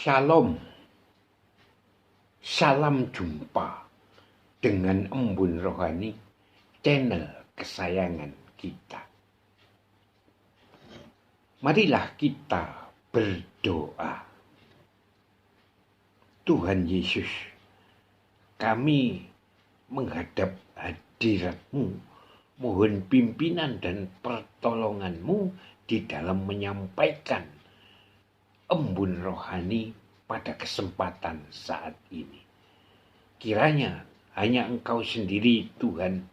Shalom, salam jumpa dengan Embun Rohani, channel kesayangan kita. Marilah kita berdoa. Tuhan Yesus, kami menghadap hadirat-Mu, mohon pimpinan dan pertolongan-Mu di dalam menyampaikan Embun Rohani pada kesempatan saat ini. Kiranya hanya Engkau sendiri Tuhan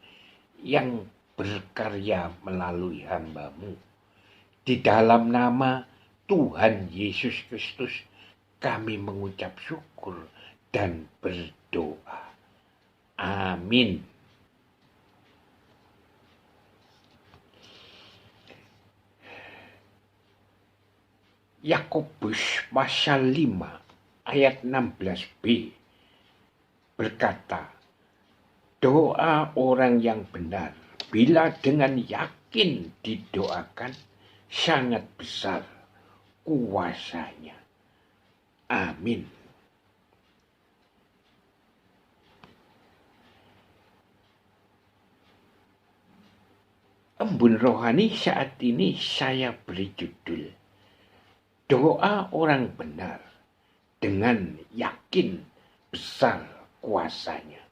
yang berkarya melalui hamba-Mu. Di dalam nama Tuhan Yesus Kristus kami mengucap syukur dan berdoa. Amin. Yakobus pasal 5 ayat 16b berkata, doa orang yang benar bila dengan yakin didoakan sangat besar kuasanya. Amin. Embun Rohani saat ini saya beri judul doa orang benar dengan yakin besar kuasanya.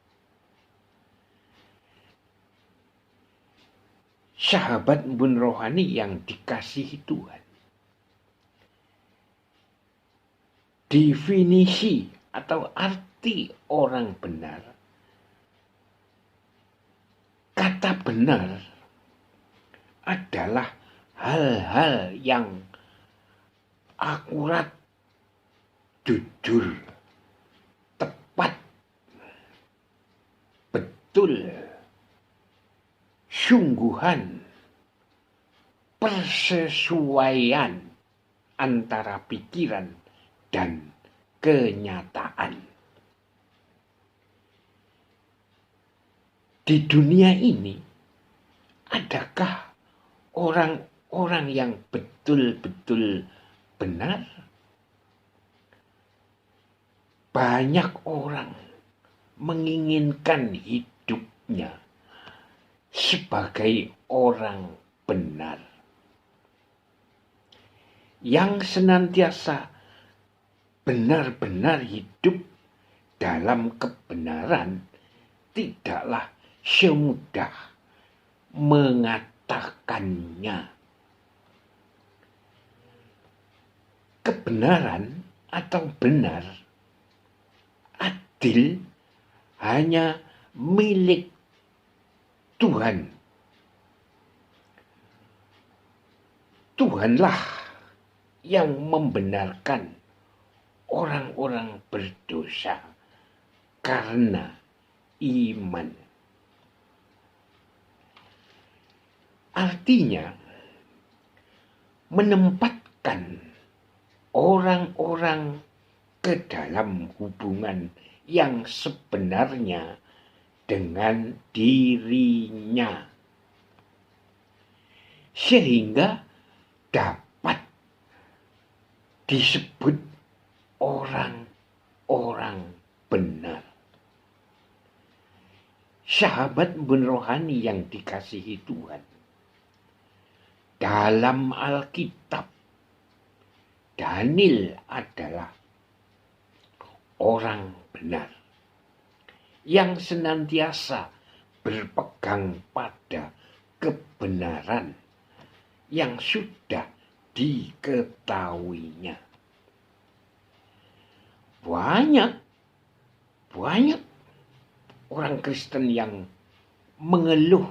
Sahabat Embun Rohani yang dikasihi Tuhan, definisi atau arti orang benar, kata benar adalah hal-hal yang akurat, jujur, tepat, betul, sungguhan, persesuaian antara pikiran dan kenyataan. Di dunia ini, adakah orang-orang yang betul-betul benar? Banyak orang menginginkan hidupnya sebagai orang benar, yang senantiasa benar-benar hidup dalam kebenaran, tidaklah semudah mengatakannya. Kebenaran atau benar, adil hanya milik Tuhan. Tuhanlah yang membenarkan orang-orang berdosa karena iman. Artinya menempatkan orang-orang ke dalam hubungan yang sebenarnya dengan dirinya, sehingga dapat disebut orang-orang benar. Sahabat Embun Rohani yang dikasihi Tuhan, dalam Alkitab, Daniel adalah orang benar yang senantiasa berpegang pada kebenaran yang sudah diketahuinya. Banyak orang Kristen yang mengeluh,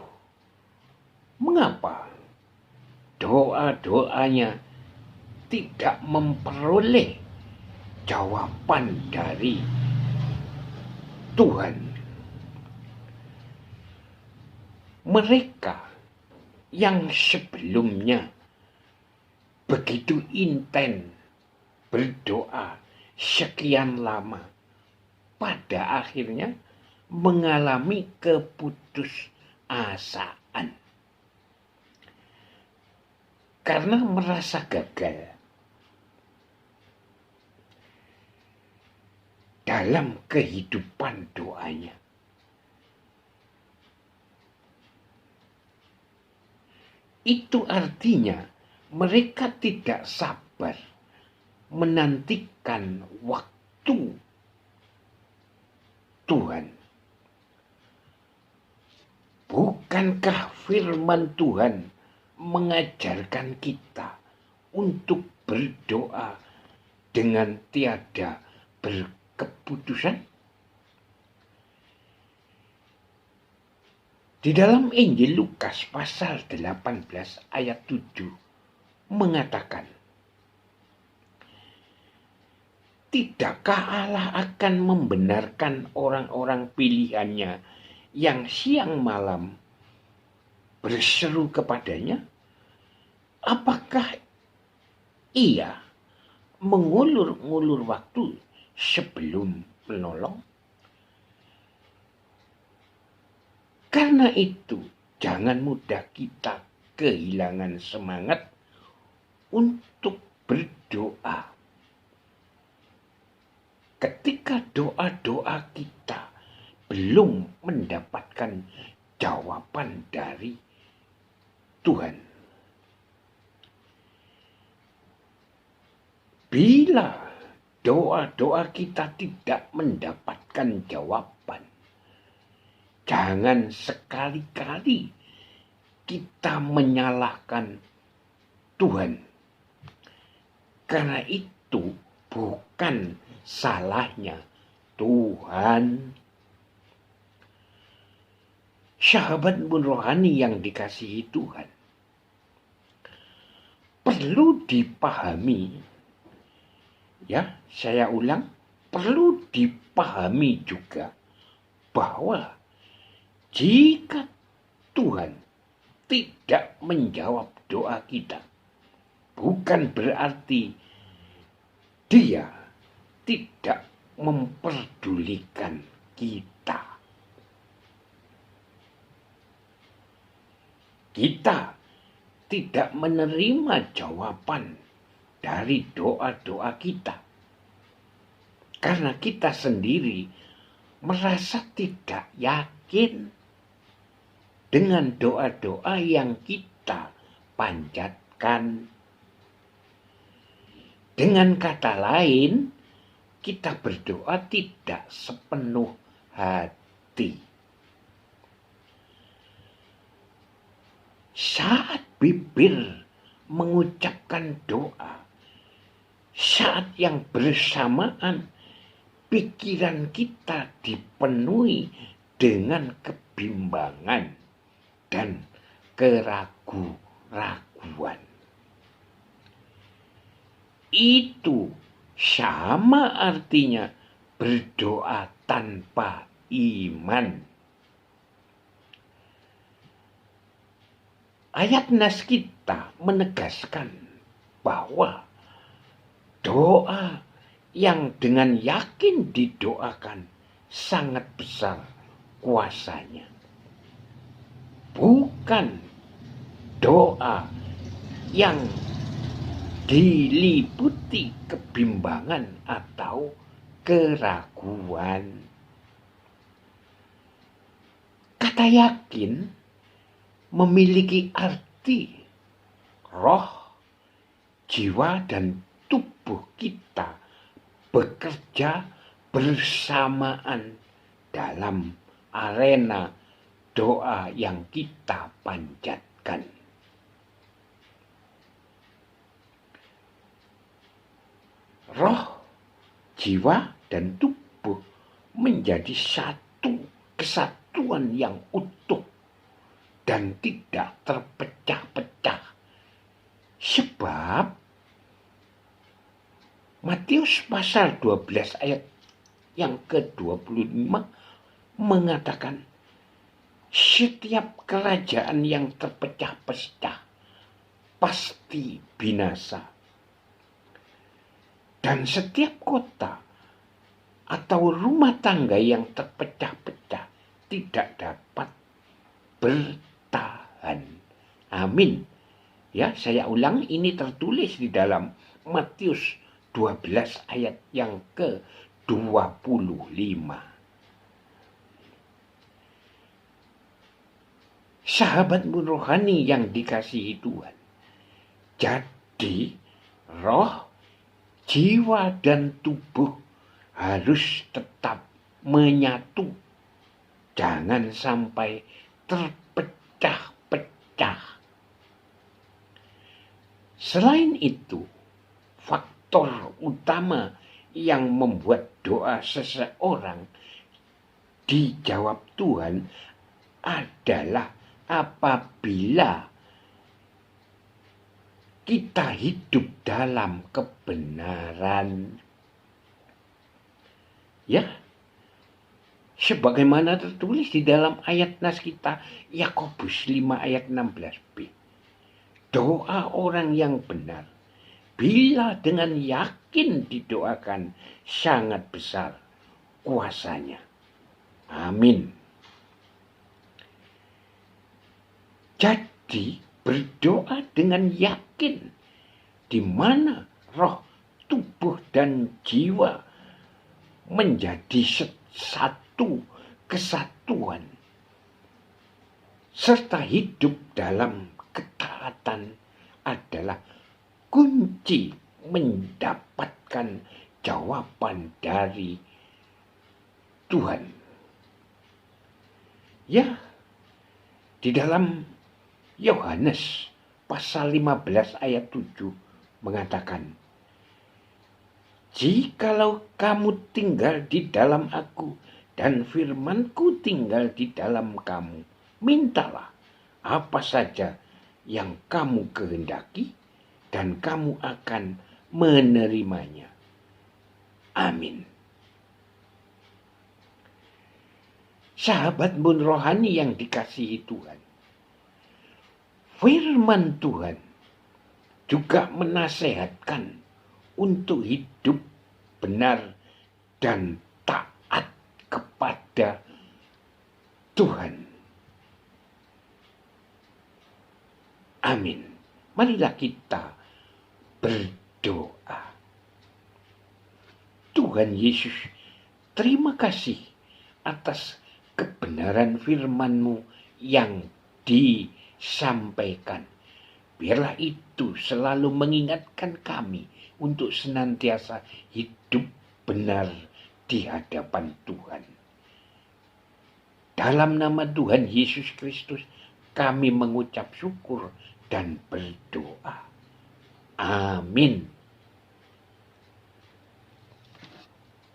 mengapa doa-doanya tidak memperoleh jawaban dari Tuhan. Mereka yang sebelumnya begitu intens berdoa sekian lama, pada akhirnya mengalami keputusasaan karena merasa gagal. dalam kehidupan doanya. Itu artinya mereka tidak sabar menantikan waktu Tuhan. Bukankah firman Tuhan mengajarkan kita untuk berdoa dengan tiada berkeputusan? Di dalam Injil Lukas pasal 18 ayat 7 mengatakan, tidakkah Allah akan membenarkan orang-orang pilihannya yang siang malam berseru kepadanya? Apakah ia mengulur-ngulur waktu sebelum menolong? Karena itu, jangan mudah kita kehilangan semangat untuk berdoa. Ketika doa-doa kita belum mendapatkan jawaban dari Tuhan. Bila doa-doa kita tidak mendapatkan jawaban, jangan sekali-kali kita menyalahkan Tuhan. Karena itu bukan salahnya Tuhan. Sahabat pun rohani yang dikasihi Tuhan, perlu dipahami, ya, saya ulang, perlu dipahami juga bahwa jika Tuhan tidak menjawab doa kita, bukan berarti Dia tidak memperdulikan kita. Kita tidak menerima jawaban dari doa-doa kita karena kita sendiri merasa tidak yakin dengan doa-doa yang kita panjatkan. Dengan kata lain, kita berdoa tidak sepenuh hati. Saat bibir mengucapkan doa, saat yang bersamaan pikiran kita dipenuhi dengan kebimbangan dan keraguan-raguan. Itu sama artinya berdoa tanpa iman. Ayat nas kita menegaskan bahwa doa yang dengan yakin didoakan sangat besar kuasanya. Bukan doa yang diliputi kebimbangan atau keraguan. Kata yakin memiliki arti roh, jiwa, dan tubuh kita bekerja bersamaan dalam arena doa yang kita panjatkan. Roh, jiwa, dan tubuh menjadi satu kesatuan yang utuh dan tidak terpecah-pecah. Sebab Matius pasal 12 ayat yang ke-25 mengatakan setiap kerajaan yang terpecah-pecah pasti binasa. Dan setiap kota atau rumah tangga yang terpecah-pecah tidak dapat bertahan. Amin. Ya, saya ulang, ini tertulis di dalam Matius 12 ayat yang ke 25. Sahabatmu rohani yang dikasihi Tuhan. Jadi roh, jiwa, dan tubuh harus tetap menyatu. Jangan sampai terpecah-pecah. Selain itu, faktor utama yang membuat doa seseorang dijawab Tuhan adalah apabila kita hidup dalam kebenaran. Ya, sebagaimana tertulis di dalam ayat nas kita Yakobus 5 ayat 16b. Doa orang yang benar, bila dengan yakin didoakan, sangat besar kuasanya. Amin. Jadi berdoa dengan yakin, di mana roh, tubuh, dan jiwa menjadi satu kesatuan, serta hidup dalam ketaatan adalah kunci mendapatkan jawaban dari Tuhan. Ya, di dalam Yohanes pasal 15 ayat 7 mengatakan, jikalau kamu tinggal di dalam aku dan firman-Ku tinggal di dalam kamu, mintalah apa saja yang kamu kehendaki dan kamu akan menerimanya. Amin. Sahabatmu rohani yang dikasihi Tuhan, firman Tuhan juga menasehatkan untuk hidup benar dan taat kepada Tuhan. Amin. Marilah kita berdoa. Tuhan Yesus, terima kasih atas kebenaran firman-Mu yang disampaikan. Biarlah itu selalu mengingatkan kami untuk senantiasa hidup benar di hadapan Tuhan. Dalam nama Tuhan Yesus Kristus, kami mengucap syukur dan berdoa. Amin.